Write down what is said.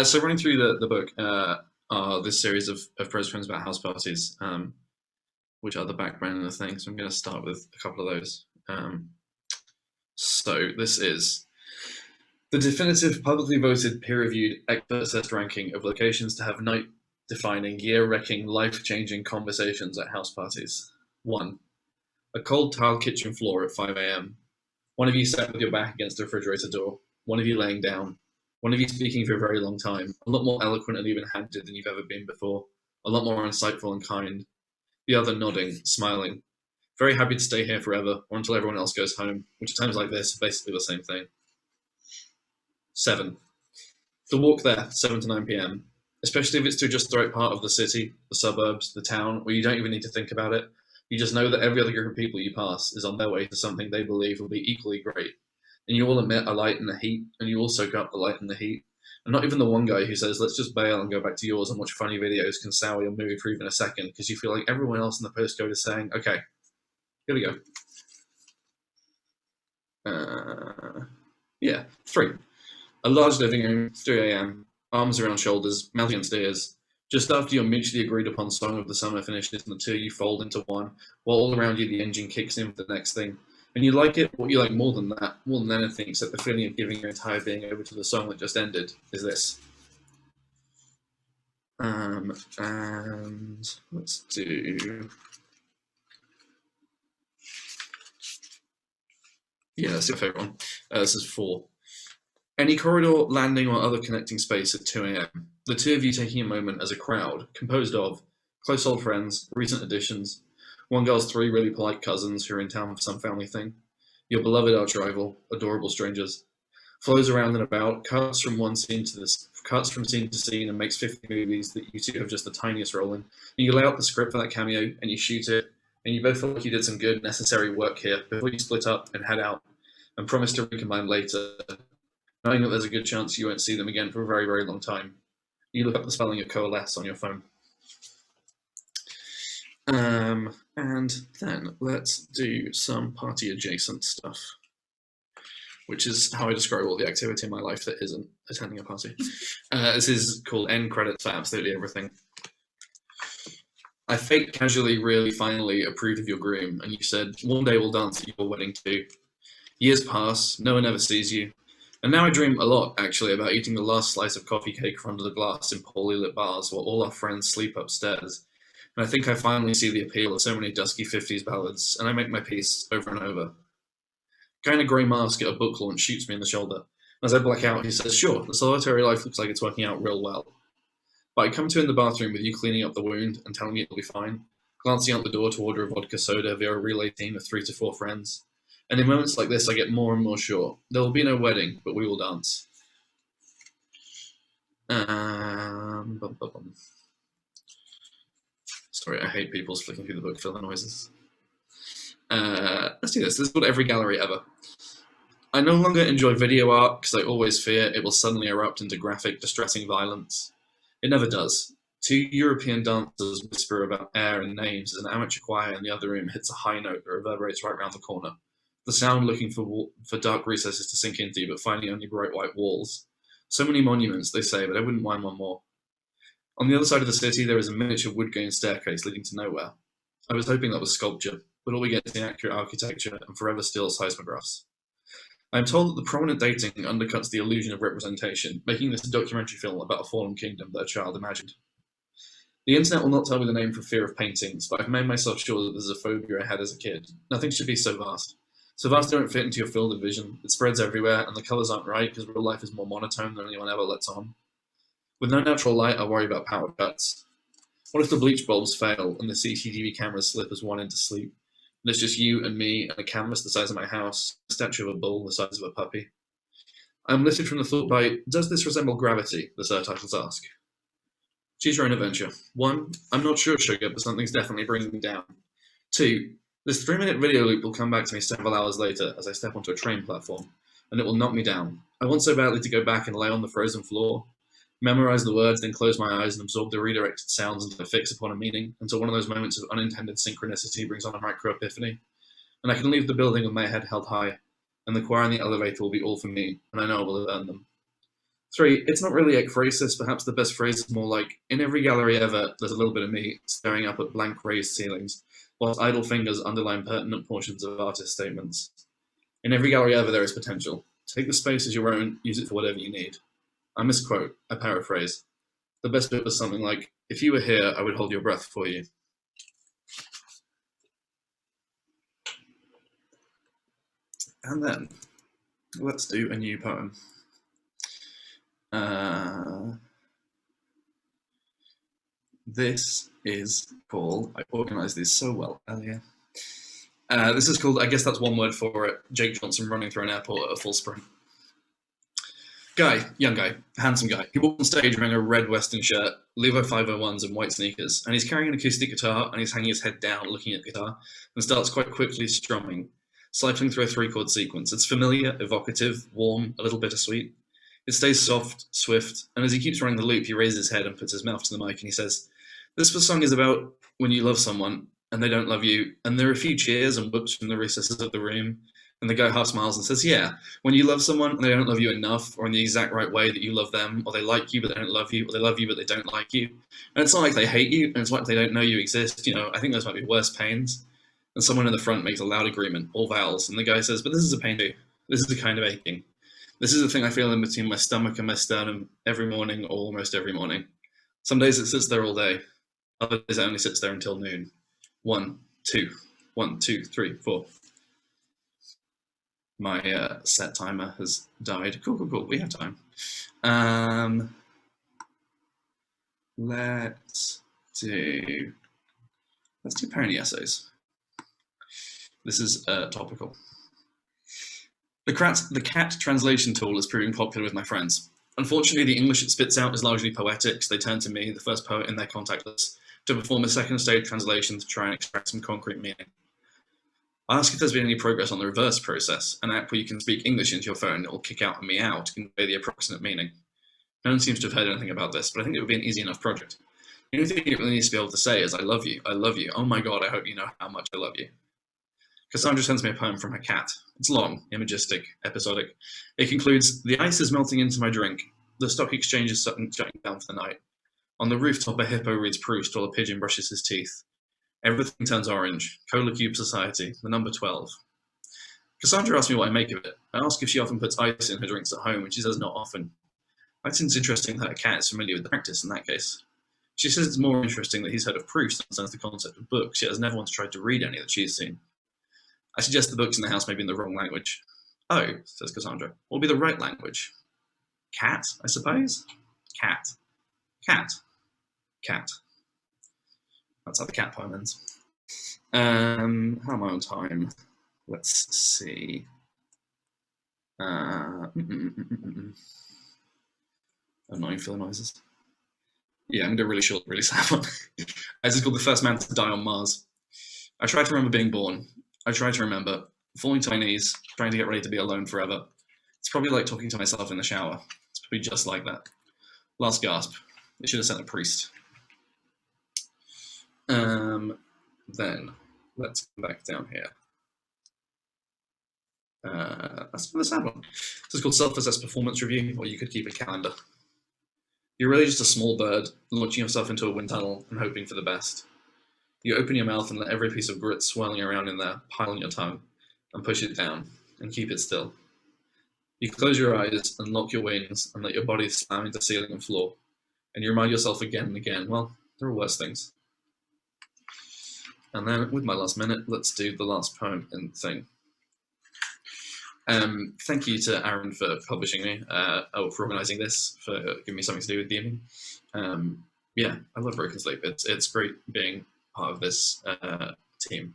So running through the book are this series of prose poems about house parties, which are the backbone of the thing. So I'm going to start with a couple of those. So this is the definitive, publicly voted, peer-reviewed, expert-assessed ranking of locations to have night-defining, year-wrecking, life-changing conversations at house parties. 1. A cold tile kitchen floor at 5 a.m. One of you sat with your back against the refrigerator door. One of you laying down. One of you speaking for a very long time. A lot more eloquent and even-handed than you've ever been before. A lot more insightful and kind. The other nodding, smiling. Very happy to stay here forever, or until everyone else goes home, which at times like this are basically the same thing. 7. The walk there, 7 to 9 p.m., especially if it's to just the right part of the city, the suburbs, the town, where you don't even need to think about it. You just know that every other group of people you pass is on their way to something they believe will be equally great. And you all emit a light and a heat, and you all soak up the light and the heat. And not even the one guy who says, let's just bail and go back to yours and watch funny videos can sour your mood for even a second, because you feel like everyone else in the postcode is saying, okay, here we go. 3. A large living room, 3 a.m., arms around shoulders, mouth against ears. Just after your mutually agreed upon song of the summer finishes and the two of you fold into one, while all around you the engine kicks in for the next thing. And you like it, what you like more than that, more than anything, except the feeling of giving your entire being over to the song that just ended, is this. And let's do... Yeah, that's your favourite one. This is 4. Any corridor, landing, or other connecting space at 2 a.m. The two of you taking a moment as a crowd, composed of close old friends, recent additions, one girl's 3 really polite cousins who are in town for some family thing, your beloved arch rival, adorable strangers, flows around and about, cuts from scene to scene and makes 50 movies that you two have just the tiniest role in. And you lay out the script for that cameo and you shoot it, and you both feel like you did some good, necessary work here before you split up and head out and promise to recombine later, knowing that there's a good chance you won't see them again for a very, very long time. You look up the spelling of coalesce on your phone. And then let's do some party-adjacent stuff, which is how I describe all the activity in my life that isn't attending a party. This is called end credits for absolutely everything. I fake casually, really, finally approved of your groom, and you said, one day we'll dance at your wedding too. Years pass, no one ever sees you. And now I dream a lot, actually, about eating the last slice of coffee cake from under the glass in poorly lit bars while all our friends sleep upstairs. And I think I finally see the appeal of so many dusky 50s ballads, and I make my peace over and over. Guy in a grey mask at a book launch shoots me in the shoulder. As I black out, he says, sure, the solitary life looks like it's working out real well. But I come to in the bathroom with you cleaning up the wound and telling me it'll be fine, glancing out the door to order a vodka soda via a relay team of 3 to 4 friends. And in moments like this, I get more and more sure. There will be no wedding, but we will dance. Sorry, I hate people flicking through the book filler noises. Let's do this. This is what every gallery ever. I no longer enjoy video art because I always fear it will suddenly erupt into graphic, distressing violence. It never does. 2 European dancers whisper about air and names as an amateur choir in the other room hits a high note that reverberates right round the corner. The sound looking for dark recesses to sink into, but finding only bright white walls. So many monuments, they say, but I wouldn't mind one more. On the other side of the city, there is a miniature wood-grain staircase leading to nowhere. I was hoping that was sculpture, but all we get is inaccurate architecture and forever still seismographs. I am told that the prominent dating undercuts the illusion of representation, making this a documentary film about a fallen kingdom that a child imagined. The internet will not tell me the name for fear of paintings, but I've made myself sure that there's a phobia I had as a kid. Nothing should be so vast. So vast they don't fit into your field of vision. It spreads everywhere, and the colours aren't right because real life is more monotone than anyone ever lets on. With no natural light, I worry about power cuts. What if the bleach bulbs fail and the CCTV cameras slip as one into sleep? And it's just you and me and a canvas the size of my house, a statue of a bull the size of a puppy. I am lifted from the thought by, does this resemble gravity? The subtitles ask. Choose your own adventure. 1, I'm not sure, sugar, but something's definitely bringing me down. 2, this 3-minute video loop will come back to me several hours later as I step onto a train platform, and it will knock me down. I want so badly to go back and lay on the frozen floor, memorize the words, then close my eyes and absorb the redirected sounds until I fix upon a meaning, until one of those moments of unintended synchronicity brings on a micro-epiphany. And I can leave the building with my head held high, and the choir and the elevator will be all for me, and I know I will have earned them. 3, it's not really ekphrasis. Perhaps the best phrase is more like, in every gallery ever, there's a little bit of me staring up at blank raised ceilings, whilst idle fingers underline pertinent portions of artist statements. In every gallery ever, there is potential. Take the space as your own, use it for whatever you need. I misquote, I paraphrase. The best bit was something like, if you were here, I would hold your breath for you. And then, let's do a new poem. This is called, I organised these so well earlier. This is called, I guess that's one word for it, Jake Johnson running through an airport at a full sprint. Guy, young guy, handsome guy. He walks on stage wearing a red western shirt, Levo 501s and white sneakers, and he's carrying an acoustic guitar and he's hanging his head down looking at the guitar and starts quite quickly strumming, cycling through a 3-chord sequence. It's familiar, evocative, warm, a little bittersweet. It stays soft, swift, and as he keeps running the loop, he raises his head and puts his mouth to the mic and he says, this song is about when you love someone and they don't love you, and there are a few cheers and whoops from the recesses of the room, and the guy half smiles and says, yeah, when you love someone and they don't love you enough, or in the exact right way that you love them, or they like you but they don't love you, or they love you but they don't like you, and it's not like they hate you, and it's like they don't know you exist, I think those might be worse pains. And someone in the front makes a loud agreement, all vowels, and the guy says, but this is a pain too. This is a kind of aching. This is the thing I feel in between my stomach and my sternum every morning, or almost every morning. Some days it sits there all day. Other days it only sits there until noon. 1, 2, 1, 2, 3, 4. My set timer has died. Cool. We have time. Let's do pony essays. This is topical. The cat translation tool is proving popular with my friends. Unfortunately, the English it spits out is largely poetic, so they turn to me, the first poet in their contact list, to perform a second stage translation to try and extract some concrete meaning. I ask if there's been any progress on the reverse process, an app where you can speak English into your phone that will kick out a meow to convey the approximate meaning. No one seems to have heard anything about this, but I think it would be an easy enough project. The only thing it really needs to be able to say is, I love you, oh my god, I hope you know how much I love you. Cassandra sends me a poem from her cat. It's long, imagistic, episodic. It concludes, the ice is melting into my drink. The stock exchange is shutting down for the night. On the rooftop, a hippo reads Proust while a pigeon brushes his teeth. Everything turns orange. Cola Cube Society, the number 12. Cassandra asks me what I make of it. I ask if she often puts ice in her drinks at home, and she says not often. I think it's interesting that a cat is familiar with the practice in that case. She says it's more interesting that he's heard of Proust and understands the concept of books, yet has never once tried to read any that she's seen. I suggest the books in the house may be in the wrong language. Oh, says Cassandra, what would be the right language? Cat, I suppose? Cat. Cat. Cat. That's how the cat poem ends. How am I on time? Let's see. Annoying filler noises. Yeah, I'm going to do a really short, really sad one. This is called The First Man to Die on Mars. I try to remember being born. I try to remember falling to my knees, trying to get ready to be alone forever. It's probably like talking to myself in the shower. It's probably just like that. Last gasp. They should have sent a priest. Then let's come back down here. That's the sad one. This is called Self-Assessed Performance Review, or you could keep a calendar. You're really just a small bird, launching yourself into a wind tunnel and hoping for the best. You open your mouth and let every piece of grit swirling around in there pile on your tongue, and push it down, and keep it still. You close your eyes and lock your wings and let your body slam into ceiling and floor, and you remind yourself again and again, well, there are worse things. And then, with my last minute, let's do the last poem and thing. Thank you to Aaron for publishing me, for organising this, for giving me something to do with the evening. Yeah, I love Broken Sleep. It's great being part of this team.